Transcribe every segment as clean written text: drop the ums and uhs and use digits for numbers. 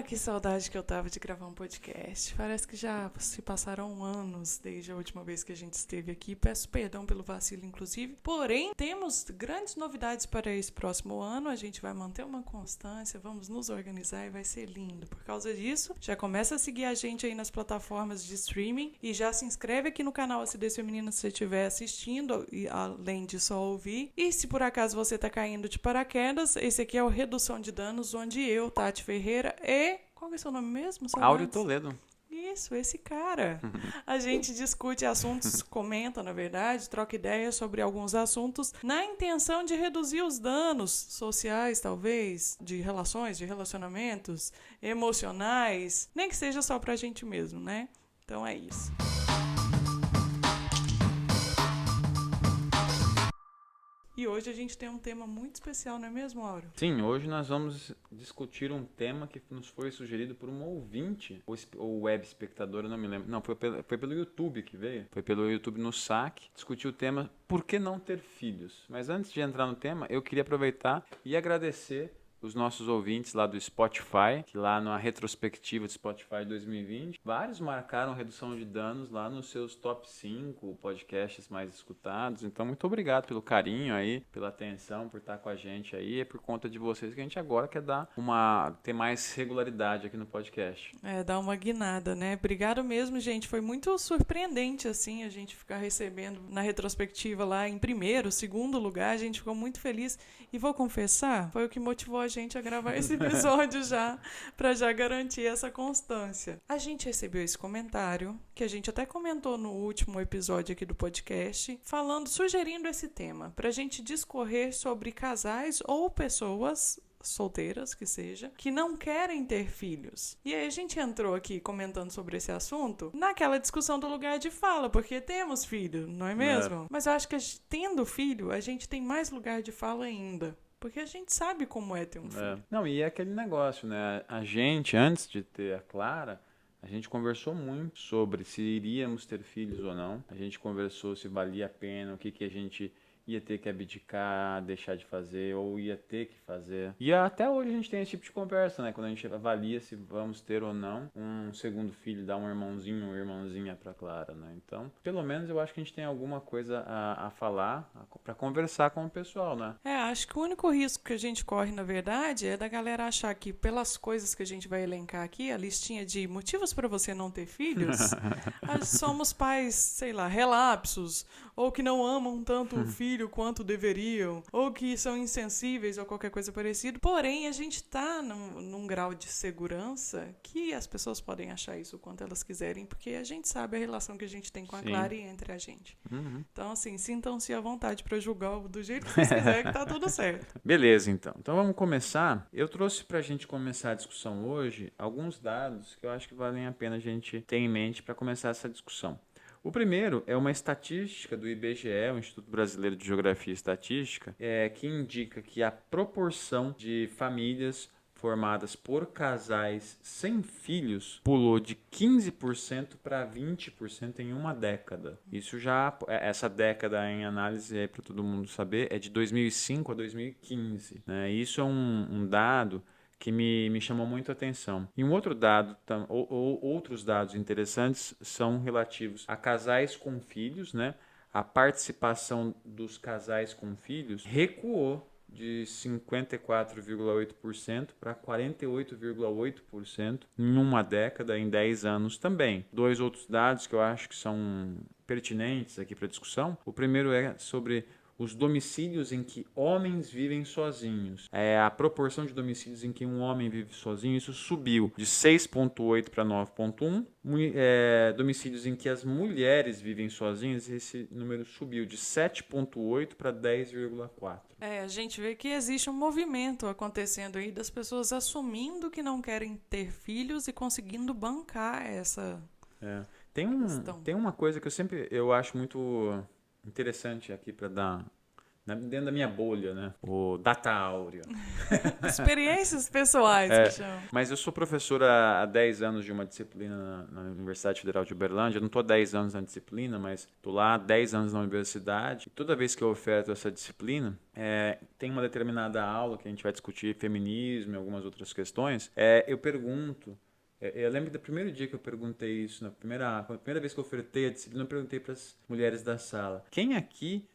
Que saudade que eu tava de gravar um podcast. Parece que já se passaram anos desde a última vez que a gente esteve aqui. Peço perdão pelo vacilo, inclusive. Porém, temos grandes novidades para esse próximo ano. A gente vai manter uma constância, vamos nos organizar e vai ser lindo. Por causa disso, já começa a seguir a gente aí nas plataformas de streaming e já se inscreve aqui no canal Acidez Feminina se você estiver assistindo, e além de só ouvir. E se por acaso você tá caindo de paraquedas, esse aqui é o Redução de Danos, onde eu, Tati Ferreira e... Qual é o seu nome mesmo? Áureo Toledo. Isso, esse cara. A gente discute assuntos, comenta, na verdade, troca ideias sobre alguns assuntos na intenção de reduzir os danos sociais, talvez, de relações, de relacionamentos, emocionais, nem que seja só pra gente mesmo, né? Então é isso. E hoje a gente tem um tema muito especial, não é mesmo, Áureo? Sim, hoje nós vamos discutir um tema que nos foi sugerido por um ouvinte, ou web espectador, eu não me lembro. Não, foi pelo YouTube que veio. Foi pelo YouTube no saque. Discutiu o tema Por que não ter filhos? Mas antes de entrar no tema, eu queria aproveitar e agradecer os nossos ouvintes lá do Spotify, que lá na retrospectiva de Spotify 2020, vários marcaram redução de danos lá nos seus top 5 podcasts mais escutados. Então, muito obrigado pelo carinho aí, pela atenção, por estar com a gente aí. É por conta de vocês que a gente agora quer ter mais regularidade aqui no podcast. Dar uma guinada, né? Obrigado mesmo, gente. Foi muito surpreendente, assim, a gente ficar recebendo na retrospectiva lá em primeiro, segundo lugar. A gente ficou muito feliz. E vou confessar, foi o que motivou a gente a gravar esse episódio já, para já garantir essa constância. A gente recebeu esse comentário, que a gente até comentou no último episódio aqui do podcast, sugerindo esse tema, pra gente discorrer sobre casais ou pessoas solteiras, que seja, que não querem ter filhos. E aí a gente entrou aqui comentando sobre esse assunto naquela discussão do lugar de fala, porque temos filho, não é mesmo? Mas eu acho que tendo filho, a gente tem mais lugar de fala ainda. Porque a gente sabe como é ter um filho. Não, e é aquele negócio, né? A gente, antes de ter a Clara, a gente conversou muito sobre se iríamos ter filhos ou não. A gente conversou se valia a pena, o que a gente ia ter que abdicar, deixar de fazer, ou ia ter que fazer. E até hoje a gente tem esse tipo de conversa, né? Quando a gente avalia se vamos ter ou não um segundo filho, dar um irmãozinho ou irmãzinha pra Clara, né? Então, pelo menos eu acho que a gente tem alguma coisa a falar, pra conversar com o pessoal, né? Acho que o único risco que a gente corre, na verdade, é da galera achar que pelas coisas que a gente vai elencar aqui, a listinha de motivos pra você não ter filhos, somos pais, sei lá, relapsos, ou que não amam tanto o filho quanto deveriam, ou que são insensíveis ou qualquer coisa parecida. Porém, a gente tá num grau de segurança que as pessoas podem achar isso o quanto elas quiserem, porque a gente sabe a relação que a gente tem com a Clara e entre a gente. Então, assim, sintam-se à vontade para julgar do jeito que vocês quiserem, que tá tudo certo. Beleza, então. Então vamos começar. Eu trouxe pra gente começar a discussão hoje alguns dados que eu acho que valem a pena a gente ter em mente para começar essa discussão. O primeiro é uma estatística do IBGE, o Instituto Brasileiro de Geografia e Estatística, que indica que a proporção de famílias formadas por casais sem filhos pulou de 15% para 20% em uma década. Isso já, essa década em análise, para todo mundo saber, é de 2005 a 2015. Né? Isso é um dado que me chamou muito a atenção. E um outro dado, outros dados interessantes são relativos a casais com filhos, né? A participação dos casais com filhos recuou de 54,8% para 48,8% em uma década, em 10 anos também. Dois outros dados que eu acho que são pertinentes aqui para a discussão. O primeiro é sobre os domicílios em que homens vivem sozinhos. A proporção de domicílios em que um homem vive sozinho, isso subiu de 6,8 para 9,1. Domicílios em que as mulheres vivem sozinhas, esse número subiu de 7,8 para 10,4. A gente vê que existe um movimento acontecendo aí das pessoas assumindo que não querem ter filhos e conseguindo bancar essa questão. Tem uma coisa que eu acho muito interessante aqui para dar dentro da minha bolha, né? O data áurea. Experiências pessoais, que chama. Mas eu sou professor há 10 anos de uma disciplina na Universidade Federal de Uberlândia. Eu não estou há 10 anos na disciplina, mas estou lá há 10 anos na universidade. E toda vez que eu oferto essa disciplina, tem uma determinada aula que a gente vai discutir feminismo e algumas outras questões. Eu pergunto. Eu lembro do primeiro dia que eu perguntei isso, na primeira vez que eu ofertei a disciplina, eu perguntei para as mulheres da sala: quem aqui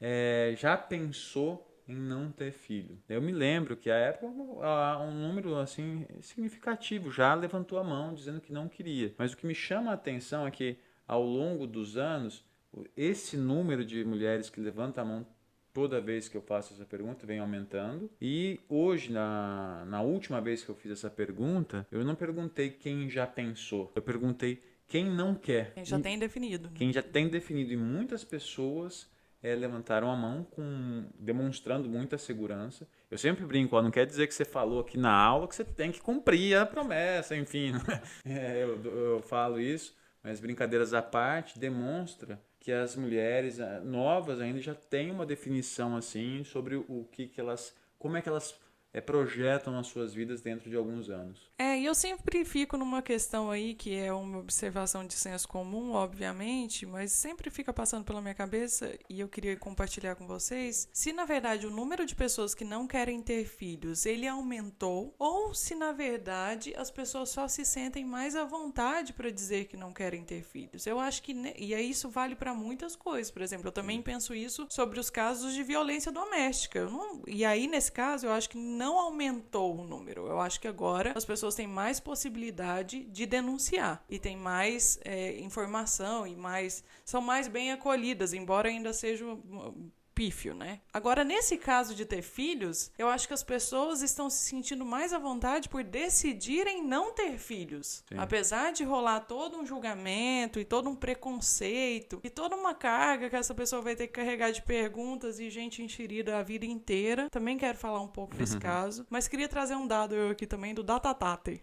já pensou em não ter filho? Eu me lembro que à época um número assim significativo já levantou a mão dizendo que não queria. Mas o que me chama a atenção é que ao longo dos anos, esse número de mulheres que levantam a mão toda vez que eu faço essa pergunta vem aumentando. E hoje, na última vez que eu fiz essa pergunta, eu não perguntei quem já pensou. Eu perguntei quem não quer. Quem já tem definido. Né? Quem já tem definido. E muitas pessoas levantaram a mão demonstrando muita segurança. Eu sempre brinco, não quer dizer que você falou aqui na aula que você tem que cumprir a promessa, enfim. Eu falo isso, mas brincadeiras à parte, demonstra que as mulheres novas ainda já têm uma definição assim sobre como é que elas projetam as suas vidas dentro de alguns anos. E eu sempre fico numa questão aí que é uma observação de senso comum, obviamente, mas sempre fica passando pela minha cabeça e eu queria compartilhar com vocês se na verdade o número de pessoas que não querem ter filhos, ele aumentou ou se na verdade as pessoas só se sentem mais à vontade para dizer que não querem ter filhos. Eu acho que, e aí isso vale para muitas coisas, por exemplo, eu também penso isso sobre os casos de violência doméstica. E aí nesse caso eu acho que não aumentou o número, eu acho que agora as pessoas têm mais possibilidade de denunciar e tem mais informação e são mais bem acolhidas, embora ainda seja pífio, né? Agora, nesse caso de ter filhos, eu acho que as pessoas estão se sentindo mais à vontade por decidirem não ter filhos. Sim. Apesar de rolar todo um julgamento e todo um preconceito e toda uma carga que essa pessoa vai ter que carregar de perguntas e gente enxerida a vida inteira. Também quero falar um pouco desse caso, mas queria trazer um dado eu aqui também do Datatate.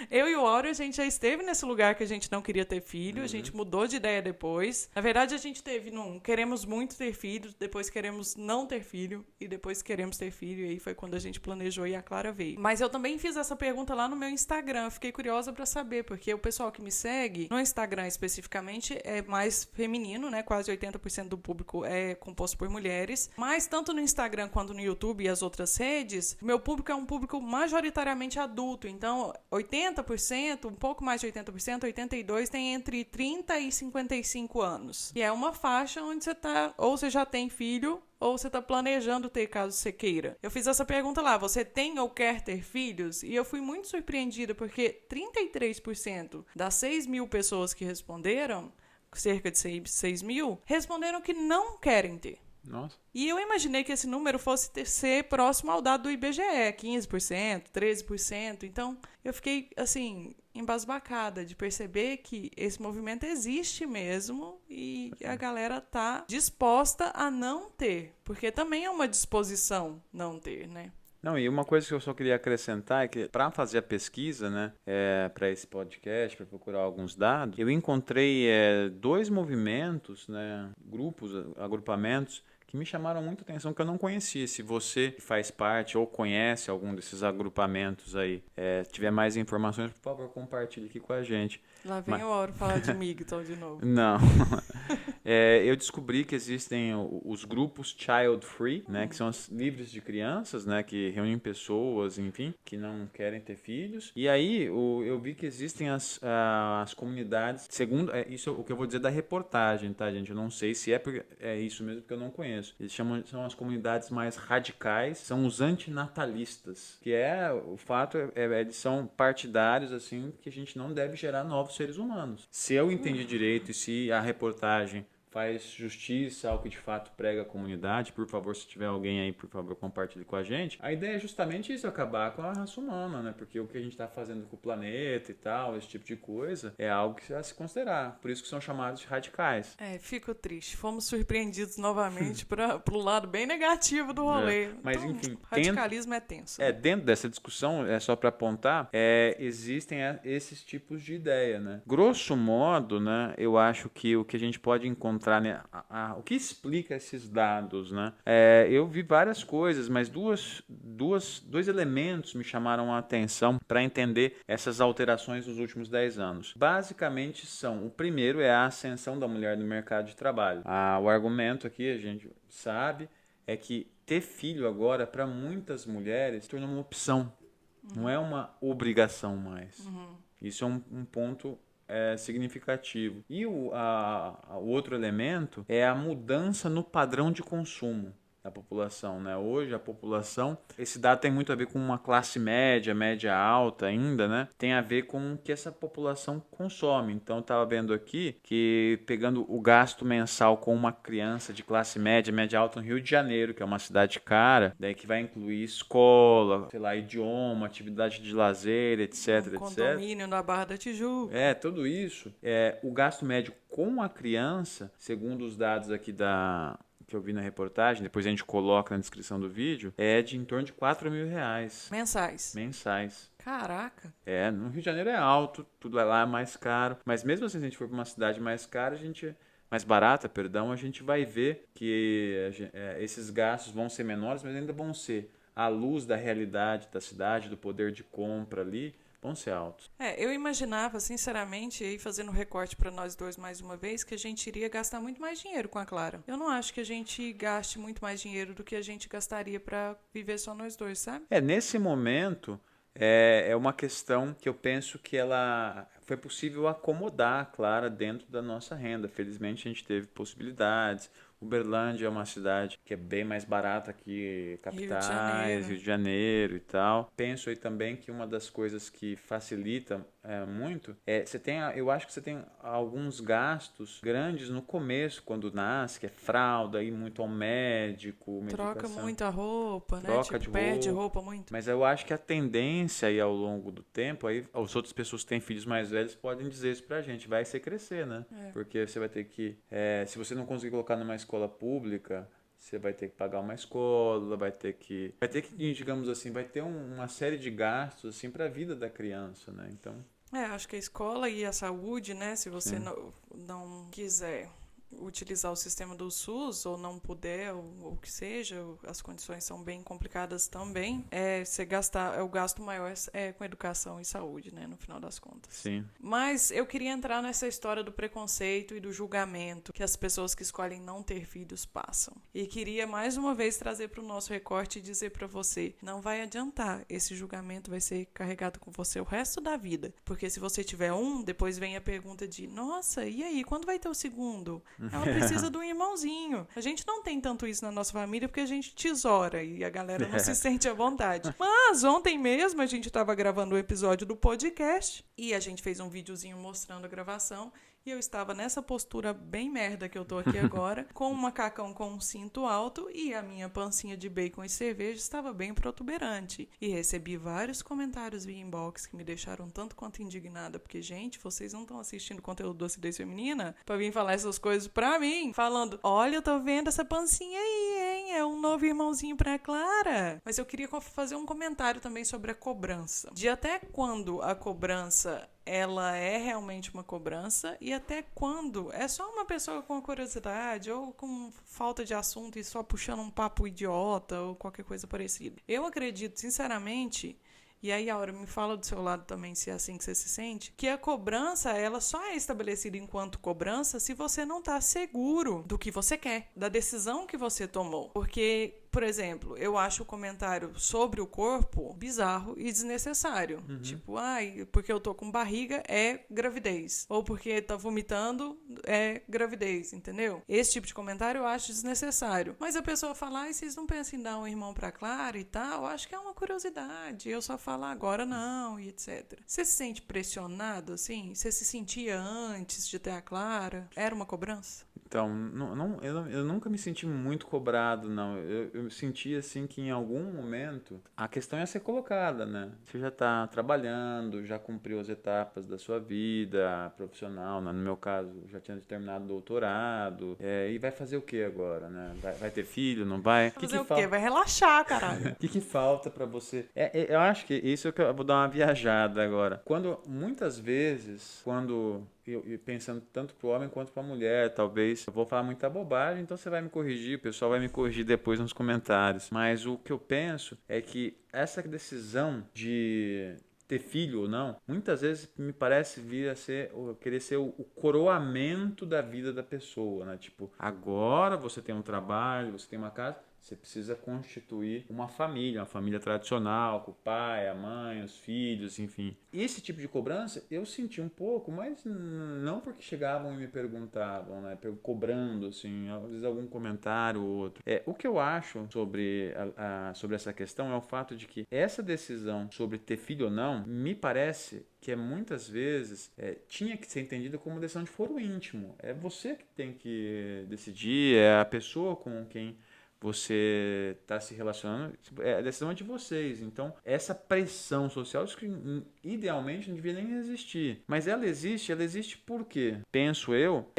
Eu e o Áureo, a gente já esteve nesse lugar que a gente não queria ter filho, a gente mudou de ideia depois. Na verdade, a gente teve queremos muito ter filho, depois queremos não ter filho e depois queremos ter filho, e aí foi quando a gente planejou e a Clara veio. Mas eu também fiz essa pergunta lá no meu Instagram, eu fiquei curiosa pra saber, porque o pessoal que me segue, no Instagram especificamente, é mais feminino, né, quase 80% do público é composto por mulheres, mas tanto no Instagram quanto no YouTube e as outras redes, o meu público é um público majoritariamente adulto, então 80%, um pouco mais de 80%, 82% tem entre 30 e 55 anos, e é uma faixa onde você tá, ou você já tem filho, ou você está planejando ter caso você queira. Eu fiz essa pergunta lá, você tem ou quer ter filhos? E eu fui muito surpreendida, porque 33% das 6 mil pessoas que responderam, cerca de 6 mil, responderam que não querem ter. Nossa. E eu imaginei que esse número fosse ser próximo ao dado do IBGE, 15%, 13%. Então, eu fiquei, assim, embasbacada de perceber que esse movimento existe mesmo e a galera tá disposta a não ter. Porque também é uma disposição não ter, né? Não, e uma coisa que eu só queria acrescentar é que para fazer a pesquisa, né, para esse podcast, para procurar alguns dados, eu encontrei 2 movimentos, né, grupos, agrupamentos, que me chamaram muito atenção, que eu não conhecia. Se você faz parte ou conhece algum desses agrupamentos aí, tiver mais informações, por favor, compartilhe aqui com a gente. Lá vem o Áureo falar de Migton de novo. Não. Eu descobri que existem os grupos child free, né, que são os livres de crianças, né, que reúnem pessoas, enfim, que não querem ter filhos. E aí eu vi que existem as comunidades, segundo, isso é o que eu vou dizer da reportagem, tá, gente? Eu não sei se é isso mesmo, porque eu não conheço. Eles são as comunidades mais radicais, são os antinatalistas, que o fato eles são partidários, assim, que a gente não deve gerar novos seres humanos. Se eu entendi direito e se a reportagem faz justiça ao que de fato prega a comunidade, por favor, se tiver alguém aí, por favor, compartilhe com a gente. A ideia é justamente isso, acabar com a raça humana, né? Porque o que a gente está fazendo com o planeta e tal, esse tipo de coisa, é algo que a se considerar. Por isso que são chamados de radicais. Fico triste. Fomos surpreendidos novamente pro lado bem negativo do rolê. Mas, então, enfim, radicalismo é tenso. Dentro dessa discussão, só para apontar, existem esses tipos de ideia, né? Grosso modo, né, eu acho que o que a gente pode encontrar entrar o que explica esses dados, né? Eu vi várias coisas, mas dois elementos me chamaram a atenção para entender essas alterações nos últimos 10 anos. Basicamente o primeiro é a ascensão da mulher no mercado de trabalho. O argumento aqui, a gente sabe, é que ter filho agora, para muitas mulheres, se torna uma opção. Não é uma obrigação mais. Isso é um ponto significativo. E o outro elemento é a mudança no padrão de consumo da população, né? Hoje a população, esse dado tem muito a ver com uma classe média, média alta ainda, né? Tem a ver com o que essa população consome. Então, eu estava vendo aqui que pegando o gasto mensal com uma criança de classe média, média alta no Rio de Janeiro, que é uma cidade cara, daí que vai incluir escola, sei lá, idioma, atividade de lazer, etc, etc. Condomínio na Barra da Tijuca. Tudo isso. O gasto médio com a criança, segundo os dados aqui que eu vi na reportagem, depois a gente coloca na descrição do vídeo, é de em torno de R$4.000. Mensais. Caraca. No Rio de Janeiro é alto, tudo lá é mais caro, mas mesmo assim, se a gente for para uma cidade mais cara, mais barata, a gente vai ver que esses gastos vão ser menores, mas ainda vão ser à luz da realidade da cidade, do poder de compra ali, vão ser altos. Eu imaginava, sinceramente, aí fazendo recorte para nós dois mais uma vez, que a gente iria gastar muito mais dinheiro com a Clara. Eu não acho que a gente gaste muito mais dinheiro do que a gente gastaria para viver só nós dois, sabe? Nesse momento, é uma questão que eu penso que ela foi possível acomodar a Clara dentro da nossa renda. Felizmente, a gente teve possibilidades. Uberlândia é uma cidade que é bem mais barata que capitais, Rio de Janeiro e tal. Penso aí também que uma das coisas que facilita muito eu acho que você tem alguns gastos grandes no começo, quando nasce, que é fralda, ir muito ao médico, medicação. Troca muita roupa, né? Perde roupa muito. Mas eu acho que a tendência aí ao longo do tempo, aí as outras pessoas que têm filhos mais velhos podem dizer isso pra gente, vai ser crescer, né? Porque você vai ter que, se você não conseguir colocar numa escola pública, você vai ter que pagar uma escola, vai ter que, digamos assim, vai ter uma série de gastos assim para a vida da criança, né? Então, acho que a escola e a saúde, né? Se você não quiser utilizar o sistema do SUS ou não puder, ou o que seja, as condições são bem complicadas também, o gasto maior com educação e saúde, né, no final das contas. Sim. Mas eu queria entrar nessa história do preconceito e do julgamento que as pessoas que escolhem não ter filhos passam. E queria mais uma vez trazer para o nosso recorte e dizer para você, não vai adiantar, esse julgamento vai ser carregado com você o resto da vida, porque se você tiver depois vem a pergunta de, nossa, e aí, quando vai ter o segundo? Ela precisa de um irmãozinho. A gente não tem tanto isso na nossa família porque a gente tesoura e a galera não se sente à vontade. Mas ontem mesmo a gente estava gravando um episódio do podcast e a gente fez um videozinho mostrando a gravação e eu estava nessa postura bem merda que eu tô aqui agora, com um macacão com um cinto alto e a minha pancinha de bacon e cerveja estava bem protuberante. E recebi vários comentários via inbox que me deixaram tanto quanto indignada, porque, gente, vocês não estão assistindo conteúdo do Acidez Feminina pra vir falar essas coisas pra mim, falando, olha, eu tô vendo essa pancinha aí, hein, é um novo irmãozinho pra Clara. Mas eu queria fazer um comentário também sobre a cobrança. De até quando a cobrança ela é realmente uma cobrança e até quando é só uma pessoa com curiosidade ou com falta de assunto e só puxando um papo idiota ou qualquer coisa parecida. Eu acredito, sinceramente, e aí, Aura, me fala do seu lado também, se é assim que você se sente, que a cobrança, ela só é estabelecida enquanto cobrança se você não está seguro do que você quer, da decisão que você tomou. Porque, por exemplo, eu acho o comentário sobre o corpo bizarro e desnecessário. Uhum. Tipo, porque eu tô com barriga é gravidez. Ou porque tá vomitando é gravidez, entendeu? Esse tipo de comentário eu acho desnecessário. Mas a pessoa fala, vocês não pensam em dar um irmão pra Clara e tal? Eu acho que é uma curiosidade. Eu só falo agora não e etc. Você se sente pressionado, assim? Você se sentia antes de ter a Clara? Era uma cobrança? Então, eu nunca me senti muito cobrado, não. Eu senti, assim, que em algum momento a questão ia ser colocada, né? Você já está trabalhando, já cumpriu as etapas da sua vida profissional, né? No meu caso, já tinha terminado o doutorado, e vai fazer o que agora, né? Vai ter filho, não vai? Fazer o quê? Vai relaxar, caralho. O que falta para você? Eu acho que isso é que eu vou dar uma viajada agora. Muitas vezes, quando eu pensando tanto para o homem quanto para a mulher, talvez eu vou falar muita bobagem, então você vai me corrigir, o pessoal vai me corrigir depois nos comentários. Mas o que eu penso é que essa decisão de ter filho ou não, muitas vezes me parece vir a ser, querer ser o coroamento da vida da pessoa, né? Tipo, agora você tem um trabalho, você tem uma casa, você precisa constituir uma família tradicional, com o pai, a mãe, os filhos, enfim. Esse tipo de cobrança eu senti um pouco, mas não porque chegavam e me perguntavam, né? Cobrando, assim, às vezes algum comentário ou outro. O que eu acho sobre, sobre essa questão é o fato de que essa decisão sobre ter filho ou não, me parece que muitas vezes tinha que ser entendida como decisão de foro íntimo. É você que tem que decidir, é a pessoa com quem você está se relacionando, a decisão é de vocês. Então, essa pressão social, isso que idealmente não devia nem existir. Mas ela existe por quê? Penso eu,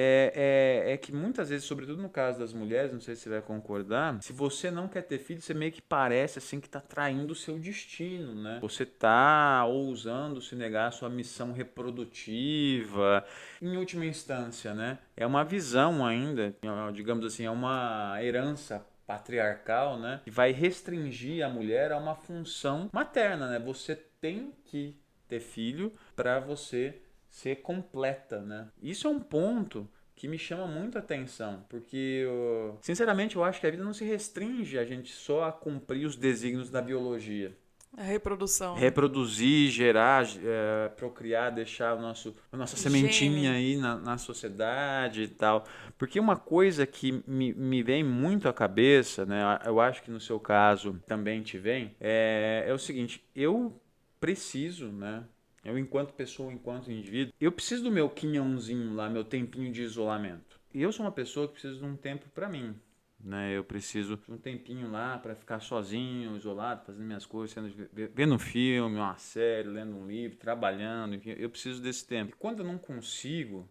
que muitas vezes, sobretudo no caso das mulheres, não sei se você vai concordar, se você não quer ter filho, você meio que parece assim que está traindo o seu destino, né? Você está ousando se negar a sua missão reprodutiva. Em última instância, né? É uma visão ainda, digamos assim, é uma herança patriarcal, né, que vai restringir a mulher a uma função materna, né? Você tem que ter filho para você ser completa, né? Isso é um ponto que me chama muita atenção, porque, sinceramente, eu acho que a vida não se restringe a gente só a cumprir os desígnios da biologia. A reprodução. Reproduzir, gerar, procriar, deixar a nossa sementinha aí na sociedade e tal. Porque uma coisa que me vem muito à cabeça, né, eu acho que no seu caso também te vem, é o seguinte: eu preciso, né, eu enquanto pessoa, enquanto indivíduo, eu preciso do meu quinhãozinho lá, meu tempinho de isolamento. E eu sou uma pessoa que precisa de um tempo para mim. Né, eu preciso de um tempinho lá para ficar sozinho, isolado, fazendo minhas coisas, vendo um filme, uma série, lendo um livro, trabalhando, enfim, eu preciso desse tempo. E quando eu não consigo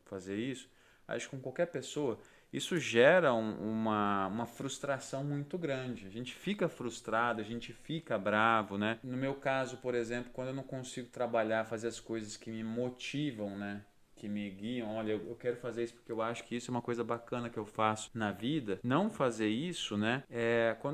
fazer isso, acho que com qualquer pessoa, isso gera uma frustração muito grande. A gente fica frustrado, a gente fica bravo, né? No meu caso, por exemplo, quando eu não consigo trabalhar, fazer as coisas que me motivam, né, que me guiam, olha, eu quero fazer isso porque eu acho que isso é uma coisa bacana que eu faço na vida. Não fazer isso, né,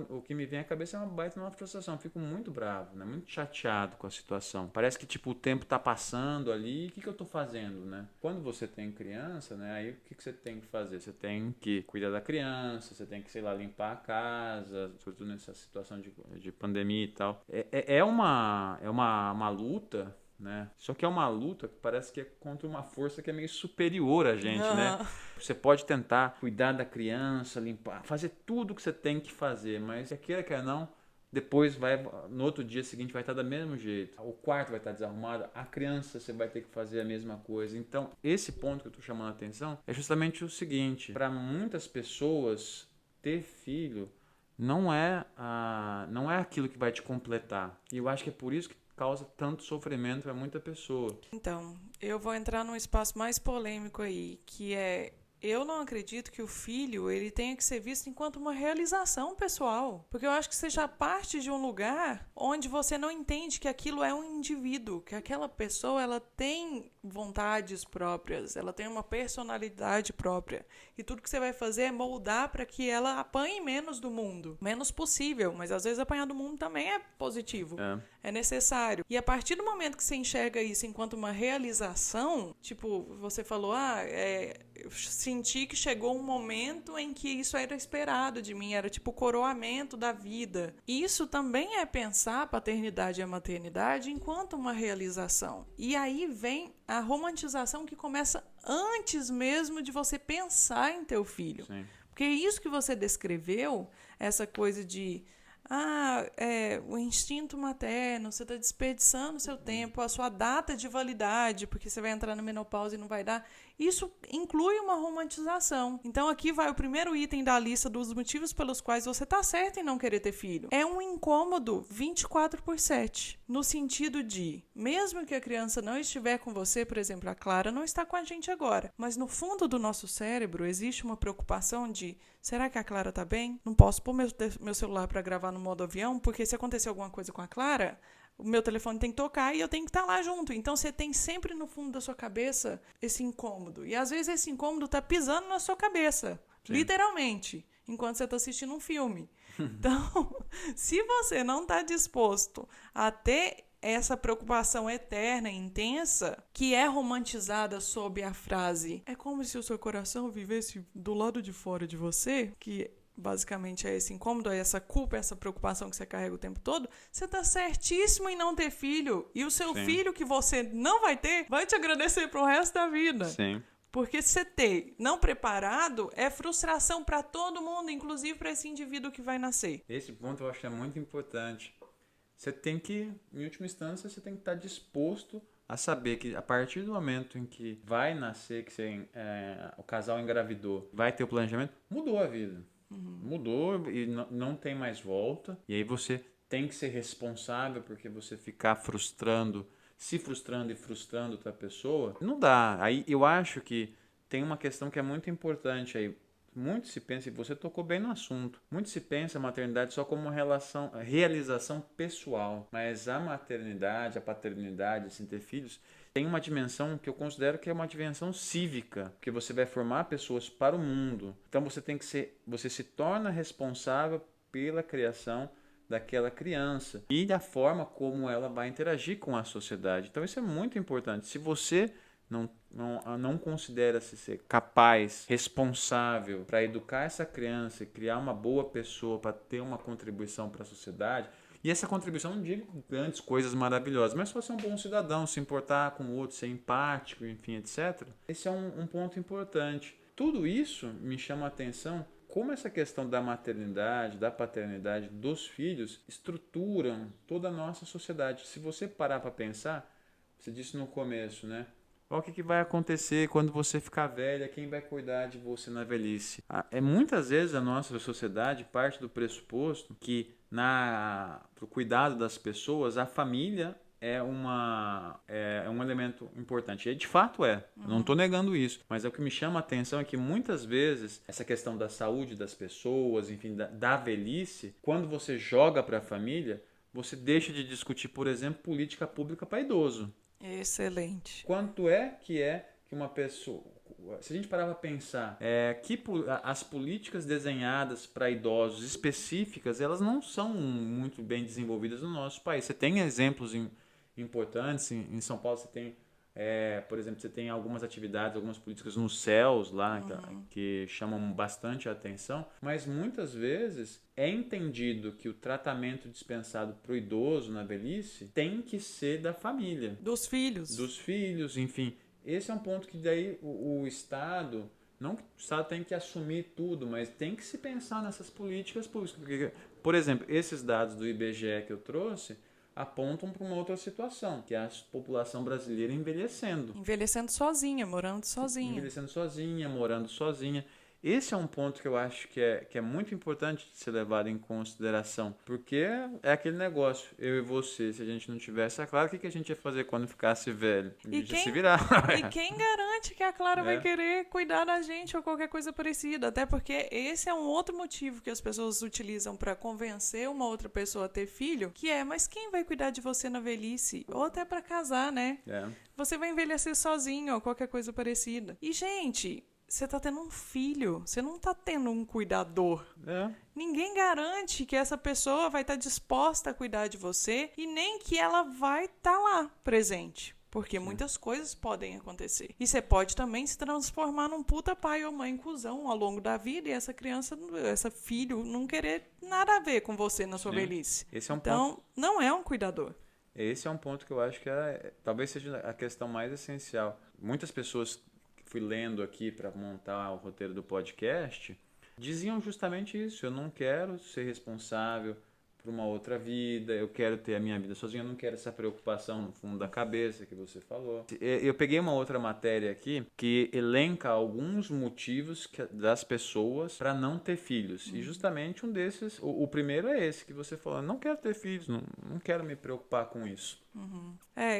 o que me vem à cabeça é uma baita uma frustração. Eu fico muito bravo, né, muito chateado com a situação. Parece que, tipo, o tempo tá passando ali, o que eu tô fazendo, né? Quando você tem criança, né, aí o que você tem que fazer? Você tem que cuidar da criança, você tem que, sei lá, limpar a casa, sobretudo nessa situação de pandemia e tal. É uma luta, né? Só que é uma luta que parece que é contra uma força que é meio superior a gente, né? Você pode tentar cuidar da criança, limpar, fazer tudo o que você tem que fazer, mas quer não, depois no outro dia seguinte vai estar do mesmo jeito. O quarto vai estar desarrumado, a criança você vai ter que fazer a mesma coisa. Então, esse ponto que eu estou chamando a atenção é justamente o seguinte: para muitas pessoas, ter filho não é aquilo que vai te completar. E eu acho que é por isso que causa tanto sofrimento para muita pessoa. Então, eu vou entrar num espaço mais polêmico aí, que é: eu não acredito que o filho ele tenha que ser visto enquanto uma realização pessoal. Porque eu acho que você já parte de um lugar onde você não entende que aquilo é um indivíduo, que aquela pessoa ela tem vontades próprias, ela tem uma personalidade própria. E tudo que você vai fazer é moldar para que ela apanhe menos do mundo. Menos possível, mas às vezes apanhar do mundo também é positivo. É necessário. E a partir do momento que você enxerga isso enquanto uma realização, tipo, você falou, eu senti que chegou um momento em que isso era esperado de mim, era tipo o coroamento da vida. E isso também é pensar a paternidade e a maternidade enquanto uma realização. E aí vem a romantização que começa antes mesmo de você pensar em teu filho. Sim. Porque isso que você descreveu, essa coisa de o instinto materno, você está desperdiçando seu tempo, a sua data de validade, porque você vai entrar na menopausa e não vai dar. Isso inclui uma romantização. Então, aqui vai o primeiro item da lista dos motivos pelos quais você está certo em não querer ter filho. É um incômodo 24/7, no sentido de, mesmo que a criança não estiver com você, por exemplo, a Clara não está com a gente agora, mas no fundo do nosso cérebro existe uma preocupação de: será que a Clara está bem? Não posso pôr meu celular para gravar no modo avião, porque se acontecer alguma coisa com a Clara, o meu telefone tem que tocar e eu tenho que estar lá junto. Então, você tem sempre no fundo da sua cabeça esse incômodo. E, às vezes, esse incômodo tá pisando na sua cabeça, Sim. literalmente, enquanto você está assistindo um filme. Então, se você não está disposto a ter essa preocupação eterna e intensa, que é romantizada sob a frase é como se o seu coração vivesse do lado de fora de você, que basicamente é esse incômodo, é essa culpa, essa preocupação que você carrega o tempo todo, você tá certíssimo em não ter filho. E o seu Sim. filho que você não vai ter, vai te agradecer pro resto da vida. Sim. Porque você ter não preparado é frustração para todo mundo, inclusive para esse indivíduo que vai nascer. Esse ponto eu acho que é muito importante. Você tem que, em última instância, você tem que estar disposto a saber que a partir do momento em que vai nascer, que o casal engravidou, vai ter o planejamento, mudou a vida. Mudou e não tem mais volta. E aí você tem que ser responsável porque você ficar se frustrando e frustrando outra pessoa, não dá. Aí eu acho que tem uma questão que é muito importante aí. Muito se pensa, e você tocou bem no assunto, muito se pensa a maternidade só como uma realização pessoal, mas a maternidade, a paternidade, sem ter filhos, tem uma dimensão que eu considero que é uma dimensão cívica, porque você vai formar pessoas para o mundo. Então você se torna responsável pela criação daquela criança e da forma como ela vai interagir com a sociedade. Então isso é muito importante. Se você não considera-se ser capaz, responsável para educar essa criança e criar uma boa pessoa para ter uma contribuição para a sociedade, e essa contribuição não digo grandes coisas maravilhosas, mas só ser um bom cidadão, se importar com o outro, ser empático, enfim, etc. Esse é um ponto importante. Tudo isso me chama a atenção como essa questão da maternidade, da paternidade, dos filhos estruturam toda a nossa sociedade. Se você parar para pensar, você disse no começo, né? O que vai acontecer quando você ficar velha? Quem vai cuidar de você na velhice? Muitas vezes a nossa sociedade parte do pressuposto que pro cuidado das pessoas, a família é um elemento importante. E de fato é. Eu não estou negando isso. Mas o que me chama a atenção é que muitas vezes essa questão da saúde das pessoas, enfim, da velhice, quando você joga para a família, você deixa de discutir, por exemplo, política pública para idoso. Excelente. Quanto é que uma pessoa... Se a gente parar para pensar, as políticas desenhadas para idosos específicas, elas não são muito bem desenvolvidas no nosso país. Você tem exemplos importantes. Em São Paulo você tem, por exemplo, você tem algumas atividades, algumas políticas nos céus lá, que chamam bastante a atenção, mas muitas vezes é entendido que o tratamento dispensado para o idoso na velhice tem que ser da família. Dos filhos, enfim. Esse é um ponto que daí o Estado, não que o Estado tem que assumir tudo, mas tem que se pensar nessas políticas públicas. Porque, por exemplo, esses dados do IBGE que eu trouxe apontam para uma outra situação, que é a população brasileira envelhecendo. Envelhecendo sozinha, morando sozinha. Envelhecendo sozinha, morando sozinha. Esse é um ponto que eu acho que é muito importante de ser levado em consideração, porque é aquele negócio, eu e você, se a gente não tivesse a Clara, o que a gente ia fazer quando ficasse velho? Se virar. E quem garante que a Clara vai querer cuidar da gente ou qualquer coisa parecida? Até porque esse é um outro motivo que as pessoas utilizam para convencer uma outra pessoa a ter filho, que mas quem vai cuidar de você na velhice? Ou até para casar, né? Você vai envelhecer sozinho ou qualquer coisa parecida. E, gente... Você tá tendo um filho, você não tá tendo um cuidador. Ninguém garante que essa pessoa vai estar disposta a cuidar de você e nem que ela vai estar lá presente. Porque muitas coisas podem acontecer. E você pode também se transformar num puta pai ou mãe cuzão ao longo da vida e essa criança, esse filho, não querer nada a ver com você na sua velhice. Então, não é um cuidador. Esse é um ponto que eu acho que talvez seja a questão mais essencial. Muitas pessoas... fui lendo aqui para montar o roteiro do podcast, diziam justamente isso. Eu não quero ser responsável por uma outra vida, eu quero ter a minha vida sozinho, eu não quero essa preocupação no fundo da cabeça que você falou. Eu peguei uma outra matéria aqui que elenca alguns motivos das pessoas para não ter filhos. E justamente um desses, o primeiro é esse que você falou, não quero ter filhos, não quero me preocupar com isso.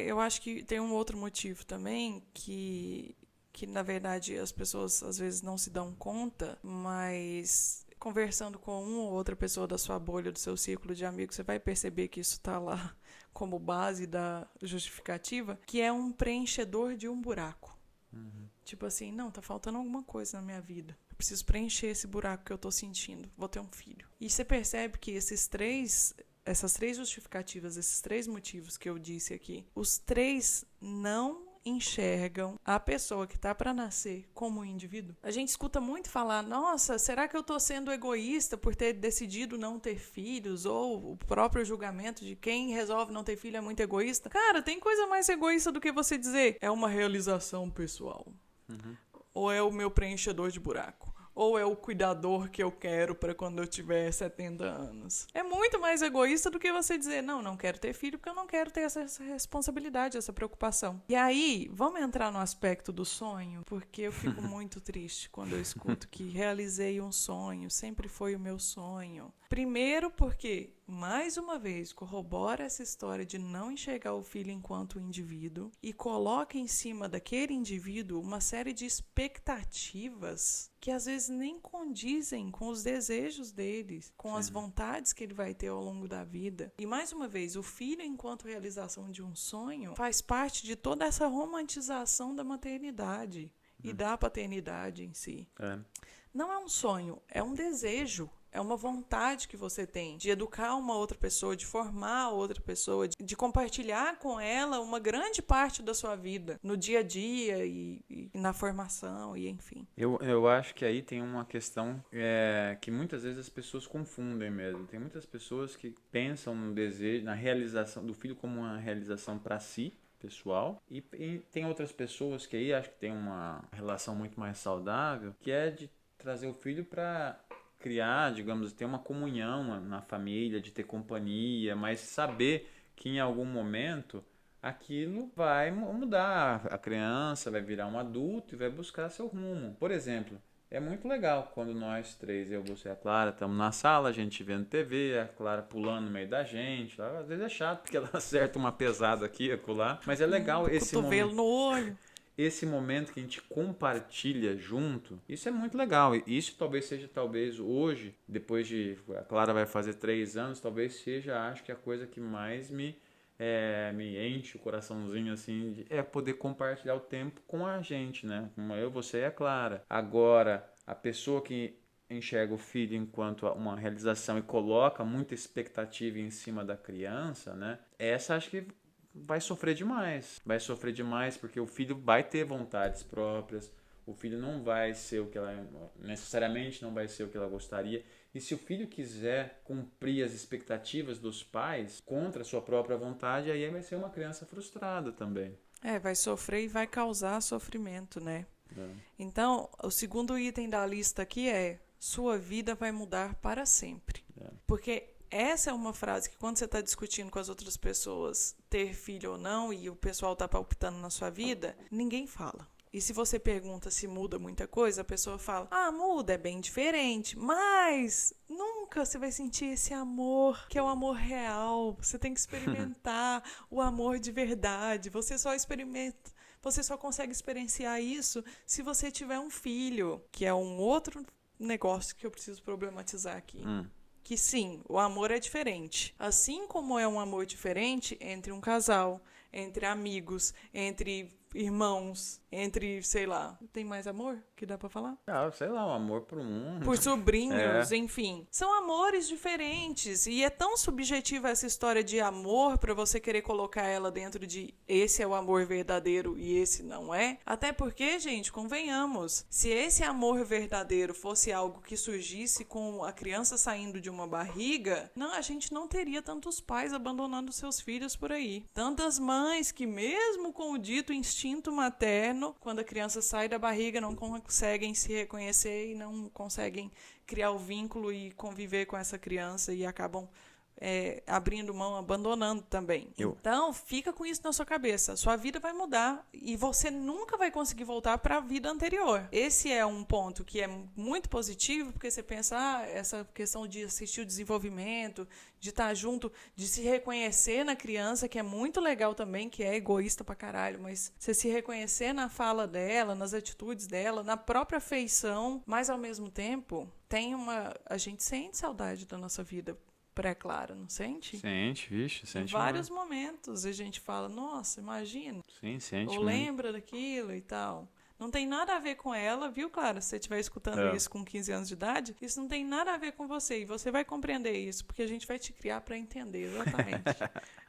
Eu acho que tem um outro motivo também que na verdade as pessoas às vezes não se dão conta, mas conversando com uma ou outra pessoa da sua bolha, do seu círculo de amigos, você vai perceber que isso está lá como base da justificativa, que é um preenchedor de um buraco. Tipo assim, não, tá faltando alguma coisa na minha vida. Eu preciso preencher esse buraco que eu tô sentindo. Vou ter um filho. E você percebe que essas três justificativas, esses 3 motivos que eu disse aqui, os 3 não enxergam a pessoa que está para nascer como um indivíduo. A gente escuta muito falar, nossa, será que eu estou sendo egoísta por ter decidido não ter filhos? Ou o próprio julgamento de quem resolve não ter filho é muito egoísta? Cara, tem coisa mais egoísta do que você dizer, é uma realização pessoal. Ou é o meu preenchedor de buraco. Ou é o cuidador que eu quero para quando eu tiver 70 anos. É muito mais egoísta do que você dizer, não quero ter filho porque eu não quero ter essa responsabilidade, essa preocupação. E aí, vamos entrar no aspecto do sonho, porque eu fico muito triste quando eu escuto que realizei um sonho, sempre foi o meu sonho. Primeiro porque, mais uma vez, corrobora essa história de não enxergar o filho enquanto indivíduo e coloca em cima daquele indivíduo uma série de expectativas que às vezes nem condizem com os desejos deles, com as vontades que ele vai ter ao longo da vida. E mais uma vez, o filho enquanto realização de um sonho faz parte de toda essa romantização da maternidade e da paternidade em si. Não é um sonho, é um desejo. É uma vontade que você tem de educar uma outra pessoa, de formar outra pessoa, de compartilhar com ela uma grande parte da sua vida, no dia a dia e na formação e enfim. Eu acho que aí tem uma questão que muitas vezes as pessoas confundem mesmo. Tem muitas pessoas que pensam no desejo, na realização do filho como uma realização para si, pessoal, e tem outras pessoas que aí acho que tem uma relação muito mais saudável, que é de trazer o filho para criar, digamos, ter uma comunhão na família, de ter companhia, mas saber que em algum momento aquilo vai mudar. A criança vai virar um adulto e vai buscar seu rumo. Por exemplo, é muito legal quando nós 3, eu, você e a Clara, estamos na sala, a gente vendo TV, a Clara pulando no meio da gente. Às vezes é chato porque ela acerta uma pesada aqui, acolá, mas é legal esse cotovelo momento. No olho. Esse momento que a gente compartilha junto, isso é muito legal. E isso talvez hoje, depois de... A Clara vai fazer 3 anos, talvez seja, acho que a coisa que mais me enche o coraçãozinho, assim, é poder compartilhar o tempo com a gente, né? Como eu, você e a Clara. Agora, a pessoa que enxerga o filho enquanto uma realização e coloca muita expectativa em cima da criança, né? Essa acho que vai sofrer demais porque o filho vai ter vontades próprias, o filho não vai ser o que ela necessariamente não vai ser o que ela gostaria, e se o filho quiser cumprir as expectativas dos pais contra a sua própria vontade, aí vai ser uma criança frustrada também. Vai sofrer e vai causar sofrimento, né? Então, o segundo item da lista aqui é: sua vida vai mudar para sempre. Porque essa é uma frase que quando você está discutindo com as outras pessoas ter filho ou não e o pessoal está palpitando na sua vida, ninguém fala. E se você pergunta se muda muita coisa, a pessoa fala, muda, é bem diferente, mas nunca você vai sentir esse amor, que é o amor real. Você tem que experimentar o amor de verdade. Você só consegue experienciar isso se você tiver um filho, que é um outro negócio que eu preciso problematizar aqui. Que sim, o amor é diferente. Assim como é um amor diferente entre um casal, entre amigos, entre irmãos, entre, sei lá, tem mais amor que dá pra falar? Sei lá, um amor por mundo. Por sobrinhos, enfim. São amores diferentes e é tão subjetiva essa história de amor pra você querer colocar ela dentro de esse é o amor verdadeiro e esse não é. Até porque, gente, convenhamos, se esse amor verdadeiro fosse algo que surgisse com a criança saindo de uma barriga, a gente não teria tantos pais abandonando seus filhos por aí. Tantas mães que mesmo com o dito instinto materno, quando a criança sai da barriga, não conseguem se reconhecer e não conseguem criar o vínculo e conviver com essa criança e acabam abrindo mão, abandonando também. Então, fica com isso na sua cabeça. Sua vida vai mudar e você nunca vai conseguir voltar para a vida anterior. Esse é um ponto que é muito positivo, porque você pensa, essa questão de assistir o desenvolvimento, de estar junto, de se reconhecer na criança, que é muito legal também, que é egoísta pra caralho, mas você se reconhecer na fala dela, nas atitudes dela, na própria feição, mas ao mesmo tempo, a gente sente saudade da nossa vida pré-clara, não sente? Sente, vixe, sente. Em vários momentos a gente fala, nossa, imagina. Sim, sente. Ou lembra daquilo e tal. Não tem nada a ver com ela, viu, Clara? Se você estiver escutando isso com 15 anos de idade, isso não tem nada a ver com você. E você vai compreender isso, porque a gente vai te criar para entender exatamente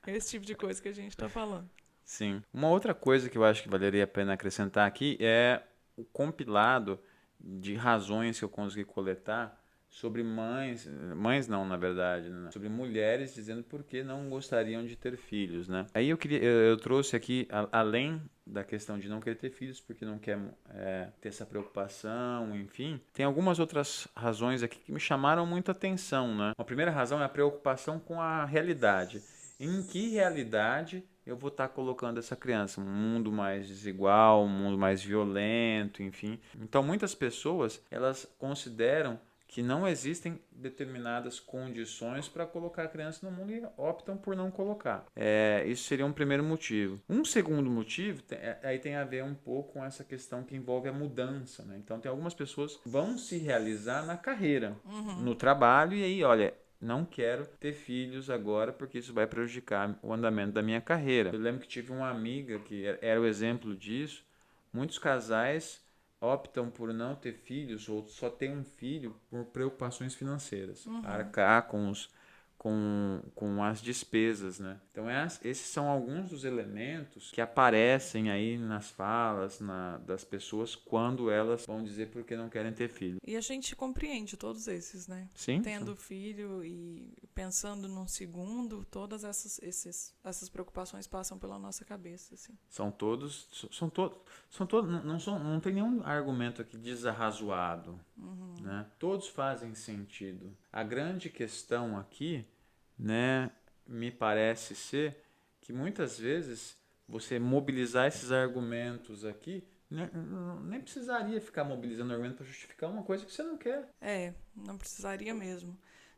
esse tipo de coisa que a gente está falando. Sim. Uma outra coisa que eu acho que valeria a pena acrescentar aqui é o compilado de razões que eu consegui coletar sobre mães não, na verdade, né? Sobre mulheres dizendo por que não gostariam de ter filhos, né? Aí eu trouxe aqui, além da questão de não querer ter filhos, porque não quer ter essa preocupação, enfim, tem algumas outras razões aqui que me chamaram muito a atenção, né? A primeira razão é a preocupação com a realidade. Em que realidade eu vou estar colocando essa criança? Um mundo mais desigual, um mundo mais violento, enfim. Então, muitas pessoas, elas consideram que não existem determinadas condições para colocar a criança no mundo e optam por não colocar. Isso seria um primeiro motivo. Um segundo motivo aí tem a ver um pouco com essa questão que envolve a mudança, né? Então, tem algumas pessoas que vão se realizar na carreira, no trabalho, e aí, olha, não quero ter filhos agora porque isso vai prejudicar o andamento da minha carreira. Eu lembro que tive uma amiga que era o exemplo disso. Muitos casais optam por não ter filhos ou só ter um filho por preocupações financeiras, arcar com as despesas, né? Então esses são alguns dos elementos que aparecem aí nas falas das pessoas quando elas vão dizer por que não querem ter filho. E a gente compreende todos esses, né? Sim. Tendo filho e pensando num segundo, todas essas preocupações passam pela nossa cabeça, assim. Não tem nenhum argumento aqui desarrazoado, né? Todos fazem sentido. A grande questão aqui, né, me parece ser que muitas vezes você mobilizar esses argumentos aqui, né, nem precisaria ficar mobilizando argumento para justificar uma coisa que você não quer. Não precisaria mesmo.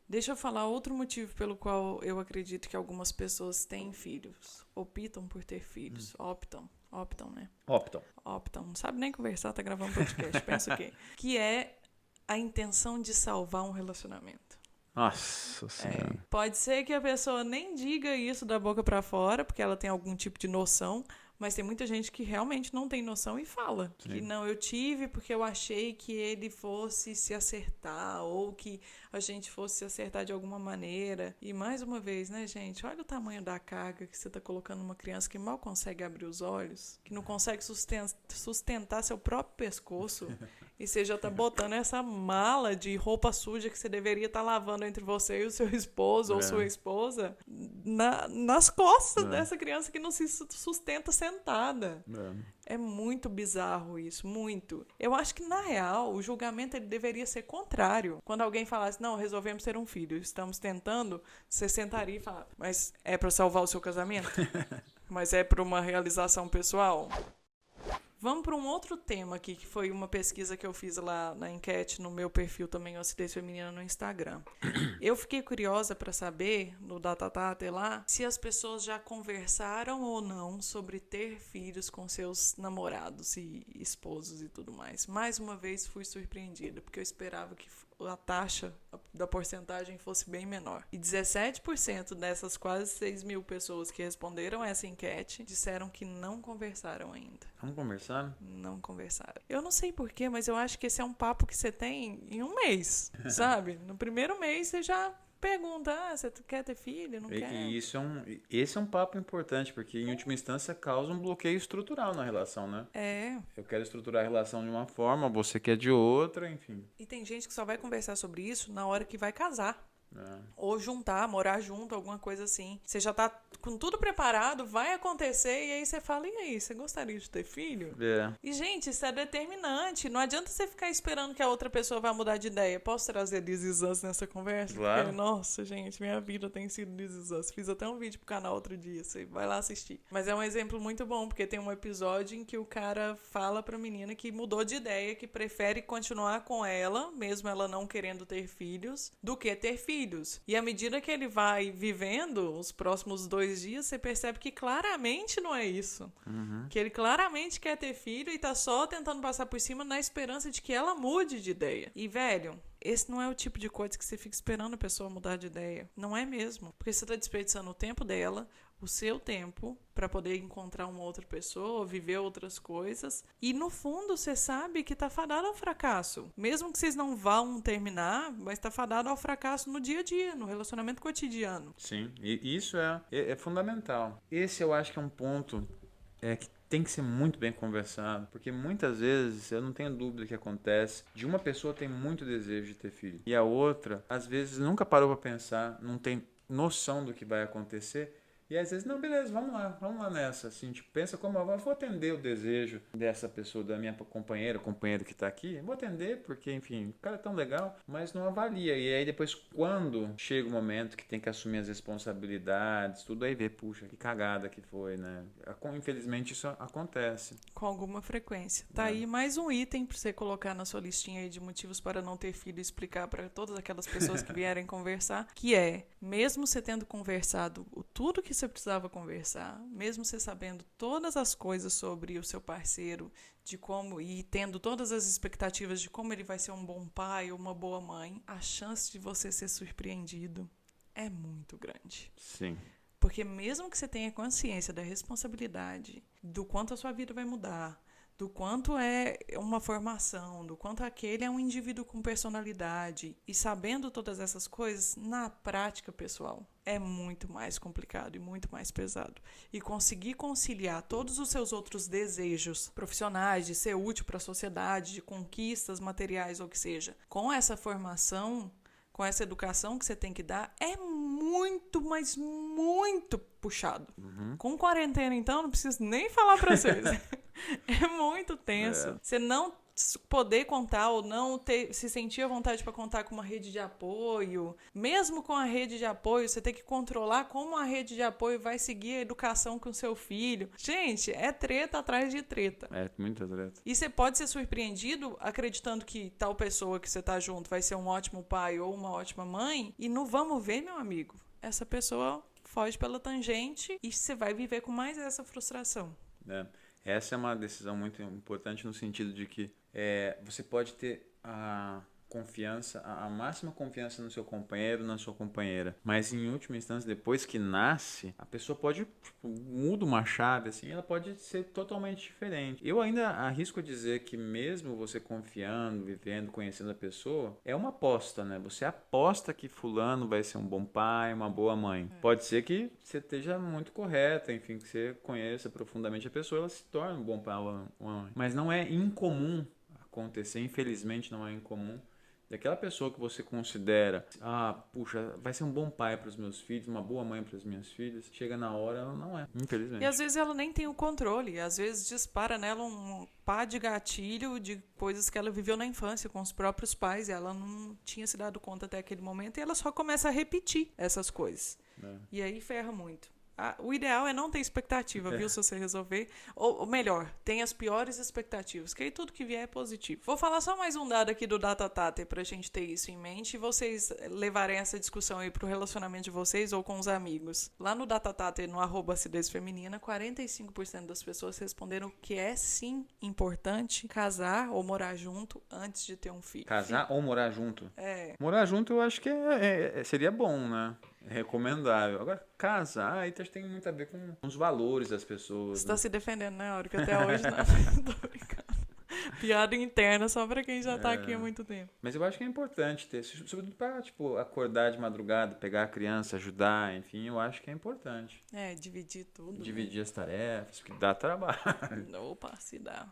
Deixa eu falar outro motivo pelo qual eu acredito que algumas pessoas têm filhos, optam por ter filhos, optam, né? Optam, não sabe nem conversar, tá gravando podcast, pensa o quê? Que é a intenção de salvar um relacionamento. Nossa Senhora. Pode ser que a pessoa nem diga isso da boca pra fora, porque ela tem algum tipo de noção, mas tem muita gente que realmente não tem noção e fala. Sim. Que não, eu tive porque eu achei que ele fosse se acertar, ou que a gente fosse se acertar de alguma maneira. E mais uma vez, né, gente, olha o tamanho da carga que você tá colocando numa criança que mal consegue abrir os olhos, que não consegue sustentar seu próprio pescoço, e você já tá botando essa mala de roupa suja que você deveria estar lavando entre você e o seu esposo ou sua esposa nas costas dessa criança que não se sustenta sentada. É muito bizarro isso, muito. Eu acho que, na real, o julgamento ele deveria ser contrário. Quando alguém falasse, não, resolvemos ter um filho, estamos tentando, você sentaria e falar, mas é para salvar o seu casamento? Mas é para uma realização pessoal? Vamos para um outro tema aqui, que foi uma pesquisa que eu fiz lá na enquete, no meu perfil também, Acidez Feminina, no Instagram. Eu fiquei curiosa para saber, no Datatata lá, se as pessoas já conversaram ou não sobre ter filhos com seus namorados e esposos e tudo mais. Mais uma vez fui surpreendida, porque eu esperava que a taxa da porcentagem fosse bem menor. E 17% dessas quase 6 mil pessoas que responderam essa enquete disseram que não conversaram ainda. Não conversaram? Não conversaram. Eu não sei porquê, mas eu acho que esse é um papo que você tem em um mês, sabe? No primeiro mês você já pergunta, você quer ter filho? Não quer? E esse é um papo importante, porque em última instância causa um bloqueio estrutural na relação, né? Eu quero estruturar a relação de uma forma, você quer de outra, enfim. E tem gente que só vai conversar sobre isso na hora que vai casar. Ou juntar, morar junto, alguma coisa assim. Você já tá com tudo preparado, vai acontecer, e aí você fala, e aí, você gostaria de ter filho? E, gente, isso é determinante. Não adianta você ficar esperando que a outra pessoa vá mudar de ideia. Posso trazer This Is Us nessa conversa? Claro. Porque, nossa, gente, minha vida tem sido This Is Us. Fiz até um vídeo pro canal outro dia, você vai lá assistir. Mas é um exemplo muito bom, porque tem um episódio em que o cara fala pra menina que mudou de ideia, que prefere continuar com ela, mesmo ela não querendo ter filhos, do que ter filhos. filhos. E à medida que ele vai vivendo os próximos 2 dias, você percebe que claramente não é isso. Que ele claramente quer ter filho e tá só tentando passar por cima na esperança de que ela mude de ideia. E, velho, esse não é o tipo de coisa que você fica esperando a pessoa mudar de ideia. Não é mesmo. Porque você tá desperdiçando o tempo dela, o seu tempo, para poder encontrar uma outra pessoa, viver outras coisas. E, no fundo, você sabe que tá fadado ao fracasso. Mesmo que vocês não vão terminar, mas tá fadado ao fracasso no dia a dia, no relacionamento cotidiano. Sim, e isso é fundamental. Esse eu acho que é um ponto que tem que ser muito bem conversado, porque muitas vezes, eu não tenho dúvida que acontece, de uma pessoa tem muito desejo de ter filho, e a outra, às vezes, nunca parou para pensar, não tem noção do que vai acontecer, e às vezes, não, beleza, vamos lá nessa, assim, tipo, pensa como eu vou atender o desejo dessa pessoa, da minha companheiro que tá aqui, vou atender porque, enfim, o cara é tão legal, mas não avalia, e aí depois, quando chega o momento que tem que assumir as responsabilidades, tudo aí vê, puxa, que cagada que foi, né? Infelizmente isso acontece. Com alguma frequência. Tá aí mais um item pra você colocar na sua listinha aí de motivos para não ter filho e explicar para todas aquelas pessoas que vierem conversar, que é, mesmo você tendo conversado tudo que você precisava conversar, mesmo você sabendo todas as coisas sobre o seu parceiro, de como, e tendo todas as expectativas de como ele vai ser um bom pai ou uma boa mãe, a chance de você ser surpreendido é muito grande. Sim. Porque mesmo que você tenha consciência da responsabilidade, do quanto a sua vida vai mudar, do quanto é uma formação, do quanto aquele é um indivíduo com personalidade, e sabendo todas essas coisas, na prática, pessoal, é muito mais complicado e muito mais pesado. E conseguir conciliar todos os seus outros desejos profissionais, de ser útil para a sociedade, de conquistas materiais ou o que seja, com essa formação, com essa educação que você tem que dar, é muito, mas muito puxado. Com quarentena, então, não preciso nem falar pra vocês. É muito tenso. Você não poder contar ou não se sentir à vontade para contar com uma rede de apoio. Mesmo com a rede de apoio, você tem que controlar como a rede de apoio vai seguir a educação com o seu filho. Gente, é treta atrás de treta. É, muita treta. E você pode ser surpreendido acreditando que tal pessoa que você tá junto vai ser um ótimo pai ou uma ótima mãe, e não vamos ver, meu amigo. Essa pessoa foge pela tangente e você vai viver com mais essa frustração. Essa é uma decisão muito importante no sentido de que você pode ter a confiança, a máxima confiança no seu companheiro, na sua companheira, mas em última instância, depois que nasce, a pessoa pode, muda uma chave, assim, ela pode ser totalmente diferente. Eu ainda arrisco a dizer que mesmo você confiando, vivendo, conhecendo a pessoa, é uma aposta, né? Você aposta que fulano vai ser um bom pai, uma boa mãe. Pode ser que você esteja muito correta, enfim, que você conheça profundamente a pessoa, ela se torna um bom pai ou uma mãe. Mas não é incomum acontecer, infelizmente não é incomum, daquela pessoa que você considera, puxa, vai ser um bom pai para os meus filhos, uma boa mãe para as minhas filhas, chega na hora, ela não é, infelizmente. E às vezes ela nem tem o controle, às vezes dispara nela um pá de gatilho de coisas que ela viveu na infância com os próprios pais, e ela não tinha se dado conta até aquele momento, e ela só começa a repetir essas coisas. E aí ferra muito. O ideal é não ter expectativa, viu? Se você resolver. Ou melhor, tem as piores expectativas, que aí tudo que vier é positivo. Vou falar só mais um dado aqui do DataTater pra gente ter isso em mente e vocês levarem essa discussão aí pro relacionamento de vocês ou com os amigos. Lá no DataTater, no @acidezfeminina, 45% das pessoas responderam que é sim importante casar ou morar junto antes de ter um filho. Casar ou morar junto? É. Morar junto eu acho que seria bom, né? É recomendável. Agora, casar, aí tem muito a ver com os valores das pessoas. Você tá se defendendo, né, Aura? Que até hoje não. Tô brincando. Piada interna só pra quem já tá aqui há muito tempo. Mas eu acho que é importante ter, sobretudo pra, acordar de madrugada, pegar a criança, ajudar, enfim, eu acho que é importante. Dividir tudo. Dividir as tarefas, porque dá trabalho. Opa, se dá.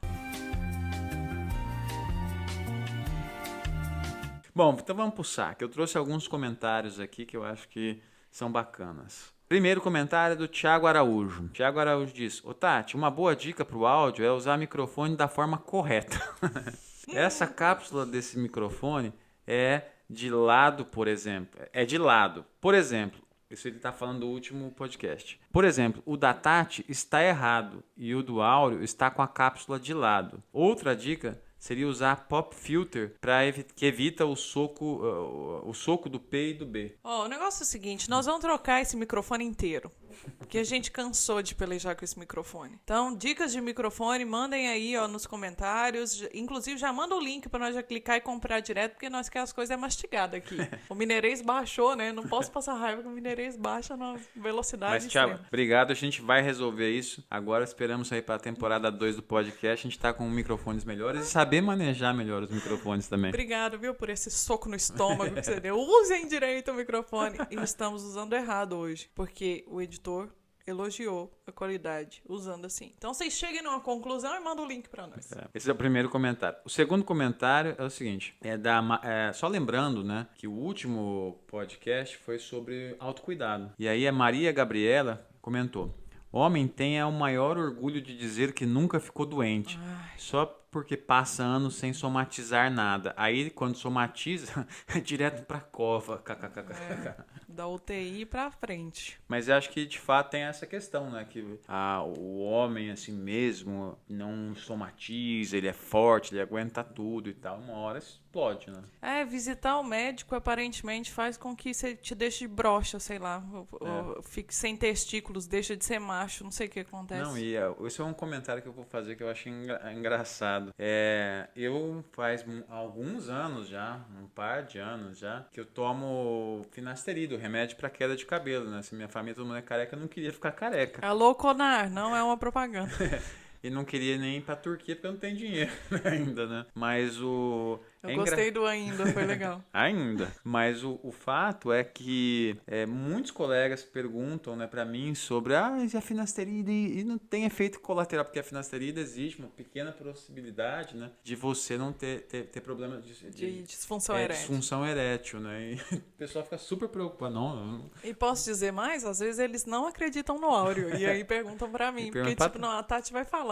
Bom, então vamos pro saque. Eu trouxe alguns comentários aqui que eu acho que são bacanas. Primeiro comentário é do Thiago Araújo. Thiago Araújo diz: Ô Tati, uma boa dica pro áudio é usar o microfone da forma correta. Essa cápsula desse microfone é de lado, por exemplo. É de lado. Por exemplo, isso ele está falando do último podcast. Por exemplo, o da Tati está errado e o do Áureo está com a cápsula de lado. Outra dica seria usar pop filter que evita o soco do P e do B. Ó, o negócio é o seguinte, nós vamos trocar esse microfone inteiro. Porque a gente cansou de pelejar com esse microfone. Então, dicas de microfone, mandem aí, ó, nos comentários. Inclusive, já manda o link pra nós já clicar e comprar direto, porque nós queremos as coisas mastigadas aqui. O Mineirês baixou, né? Não posso passar raiva que o Mineirês baixa na velocidade Mas, extrema. Thiago, obrigado. A gente vai resolver isso. Agora esperamos aí pra temporada 2 do podcast. A gente tá com microfones melhores e saber manejar melhor os microfones também. Obrigado, viu, por esse soco no estômago que você deu. Usem direito o microfone. E estamos usando errado hoje, porque o editor elogiou a qualidade usando assim. Então vocês cheguem numa conclusão e mandam o link pra nós. Esse é o primeiro comentário. O segundo comentário é o seguinte, só lembrando, né, que o último podcast foi sobre autocuidado. E aí a Maria Gabriela comentou: homem tem o maior orgulho de dizer que nunca ficou doente. Só porque passa anos sem somatizar nada. Aí, quando somatiza, é direto pra cova. Da UTI pra frente. Mas eu acho que, de fato, tem essa questão, né? Que o homem, assim mesmo, não somatiza, ele é forte, ele aguenta tudo e tal. Uma hora explode, né? Visitar o médico, aparentemente, faz com que você te deixe broxa, sei lá. Ou fique sem testículos, deixa de ser macho, não sei o que acontece. Não, e esse é um comentário que eu vou fazer que eu acho engraçado. Eu faz alguns anos já, um par de anos já, que eu tomo finasterida, o remédio para queda de cabelo, né? Se minha família todo mundo é careca, eu não queria ficar careca. Alô, Conar, não é uma propaganda. E não queria nem ir pra Turquia porque eu não tenho dinheiro ainda, né? Mas eu gostei do ainda, foi legal. Ainda. Mas o fato é que muitos colegas perguntam, né, pra mim sobre e a finasterida e não tem efeito colateral, porque a finasterida existe uma pequena possibilidade, né, de você não ter problema de disfunção erétil. Disfunção erétil, né? E o pessoal fica super preocupado. Não. E posso dizer mais? Às vezes eles não acreditam no áudio e aí perguntam pra mim, porque não, a Tati vai falar.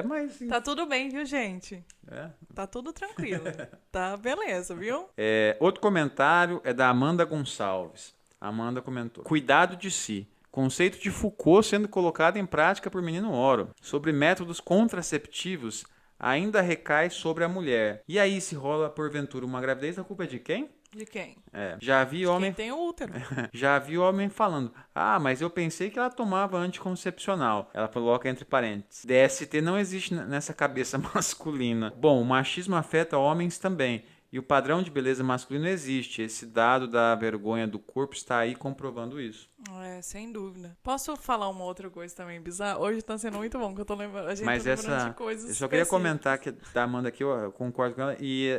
Mas... Tá tudo bem, viu, gente? Tá tudo tranquilo. Tá beleza, viu? Outro comentário é da Amanda Gonçalves. A Amanda comentou: cuidado de si. Conceito de Foucault sendo colocado em prática por Menino Oro. Sobre métodos contraceptivos, ainda recai sobre a mulher. E aí, se rola porventura uma gravidez, a culpa é de quem? De quem? Já vi homem... Quem tem o útero. Já vi homem falando: mas eu pensei que ela tomava anticoncepcional. Ela coloca entre parênteses: DST não existe nessa cabeça masculina. Bom, o machismo afeta homens também. E o padrão de beleza masculino existe. Esse dado da vergonha do corpo está aí comprovando isso. Sem dúvida. Posso falar uma outra coisa também bizarra? Hoje tá sendo muito bom que eu tô lembrando. Mas lembrando de coisas eu só queria comentar que da Amanda aqui, eu concordo com ela. E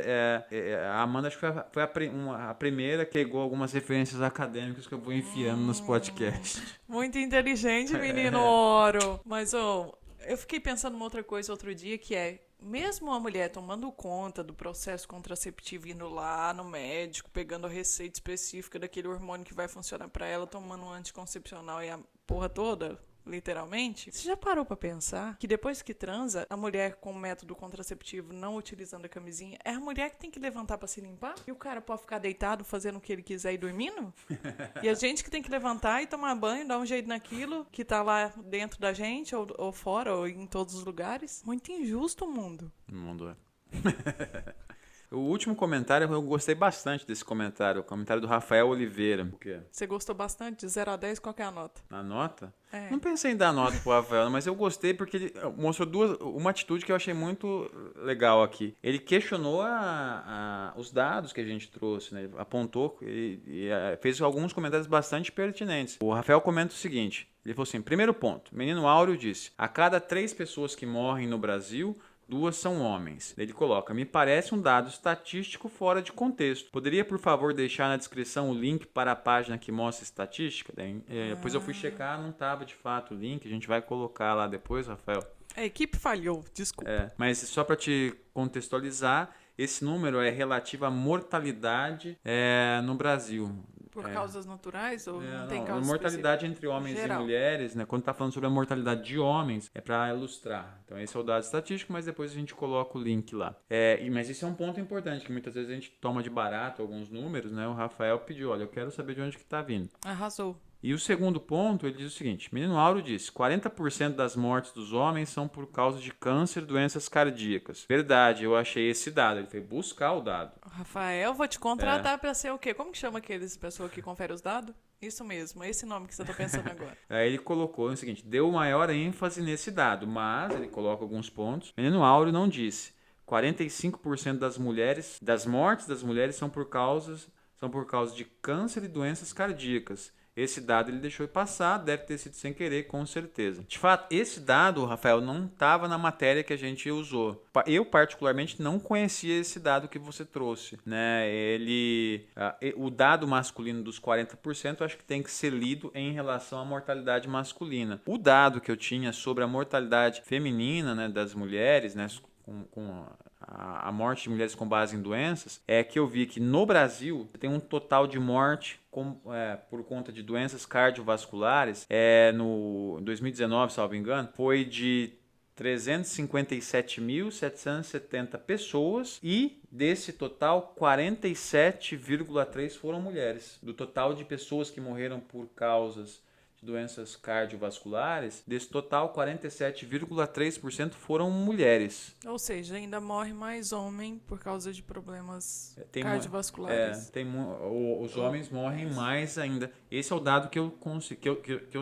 a Amanda acho que foi a primeira que pegou algumas referências acadêmicas que eu vou enfiando nos podcasts. Muito inteligente, menino Oro. Mas eu fiquei pensando numa outra coisa outro dia, que mesmo a mulher tomando conta do processo contraceptivo, indo lá no médico, pegando a receita específica daquele hormônio que vai funcionar pra ela, tomando um anticoncepcional e a porra toda, literalmente, você já parou pra pensar que depois que transa, a mulher com o método contraceptivo não utilizando a camisinha, é a mulher que tem que levantar pra se limpar? E o cara pode ficar deitado fazendo o que ele quiser e dormindo? E a gente que tem que levantar e tomar banho, dar um jeito naquilo que tá lá dentro da gente, ou fora, ou em todos os lugares? Muito injusto o mundo. O mundo O último comentário, eu gostei bastante desse comentário. O comentário do Rafael Oliveira. O quê? Você gostou bastante? De 0 a 10, qual que é a nota? A nota? Não pensei em dar nota pro Rafael, mas eu gostei porque ele mostrou uma atitude que eu achei muito legal aqui. Ele questionou os dados que a gente trouxe, né? Ele apontou e fez alguns comentários bastante pertinentes. O Rafael comenta o seguinte, ele falou assim: primeiro ponto, Menino Áureo disse: a cada 3 pessoas que morrem no Brasil, 2 são homens. Ele coloca: me parece um dado estatístico fora de contexto. Poderia, por favor, deixar na descrição o link para a página que mostra a estatística? Depois eu fui checar, não estava de fato o link. A gente vai colocar lá depois, Rafael. A equipe falhou, desculpa. Mas só para te contextualizar, esse número é relativo à mortalidade no Brasil. Por causas naturais ou não tem causa mortalidade entre homens geral. E mulheres, né? Quando tá falando sobre a mortalidade de homens, é para ilustrar. Então esse é o dado estatístico, mas depois a gente coloca o link lá. Mas isso é um ponto importante, que muitas vezes a gente toma de barato alguns números, né? O Rafael pediu: olha, eu quero saber de onde que tá vindo. Arrasou. E o segundo ponto, ele diz o seguinte: Menino Áureo disse, 40% das mortes dos homens são por causa de câncer e doenças cardíacas. Verdade, eu achei esse dado. Ele foi buscar o dado. Rafael, vou te contratar pra ser o quê? Como que chama aqueles pessoas que conferem os dados? Isso mesmo, esse nome que você tá pensando agora. Aí ele colocou o seguinte: deu maior ênfase nesse dado, mas ele coloca alguns pontos. Menino Áureo não disse. 45% das mortes das mulheres são por causa de câncer e doenças cardíacas. Esse dado ele deixou passar, deve ter sido sem querer, com certeza. De fato, esse dado, Rafael, não estava na matéria que a gente usou. Eu, particularmente, não conhecia esse dado que você trouxe, né? O dado masculino dos 40%, eu acho que tem que ser lido em relação à mortalidade masculina. O dado que eu tinha sobre a mortalidade feminina, né, das mulheres, né, com a morte de mulheres com base em doenças, é que eu vi que no Brasil tem um total de morte por conta de doenças cardiovasculares, no 2019, salvo engano, foi de 357.770 pessoas e desse total 47,3 foram mulheres. Do total de pessoas que morreram por causas de doenças cardiovasculares, desse total 47,3% foram mulheres. Ou seja, ainda morre mais homem por causa de problemas cardiovasculares. Os homens morrem mais ainda. Esse é o dado que eu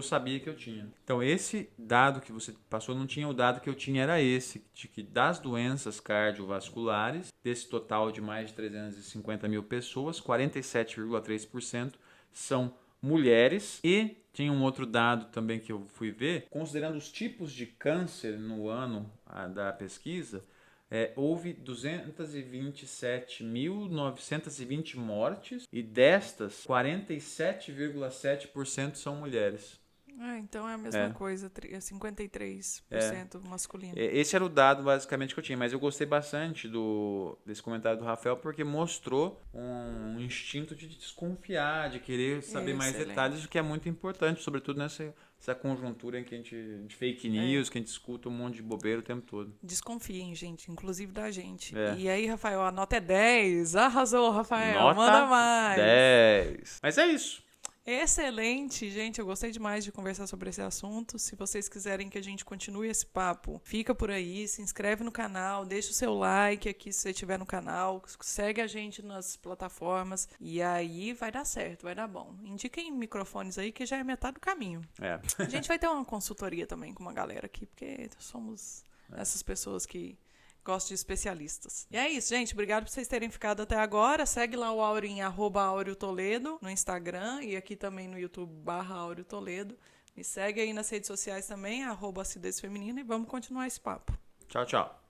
sabia que eu tinha. Então, esse dado que você passou não tinha, o dado que eu tinha era esse, de que das doenças cardiovasculares, desse total de mais de 350 mil pessoas, 47,3% são mulheres. E tinha um outro dado também que eu fui ver, considerando os tipos de câncer no ano da pesquisa, houve 227.920 mortes e destas, 47,7% são mulheres. Então é a mesma coisa, 53% masculino. Esse era o dado basicamente que eu tinha, mas eu gostei bastante desse comentário do Rafael porque mostrou um instinto de desconfiar, de querer saber mais detalhes, o que é muito importante, sobretudo nessa conjuntura em que de fake news, que a gente escuta um monte de bobeira o tempo todo. Desconfiem, gente, inclusive da gente. E aí, Rafael, a nota é 10. Arrasou, Rafael. Nota manda mais. 10. Mas é isso. Excelente, gente, eu gostei demais de conversar sobre esse assunto. Se vocês quiserem que a gente continue esse papo, fica por aí, se inscreve no canal, deixa o seu like aqui se você estiver no canal, segue a gente nas plataformas e aí vai dar certo, vai dar bom. Indiquem microfones aí que já é metade do caminho. A gente vai ter uma consultoria também com uma galera aqui, porque somos essas pessoas que gosto de especialistas. E é isso, gente. Obrigado por vocês terem ficado até agora. Segue lá o Áureo em @AureoToledo no Instagram e aqui também no YouTube /AureoToledo. Me segue aí nas redes sociais também, @acidez feminina, e vamos continuar esse papo. Tchau, tchau.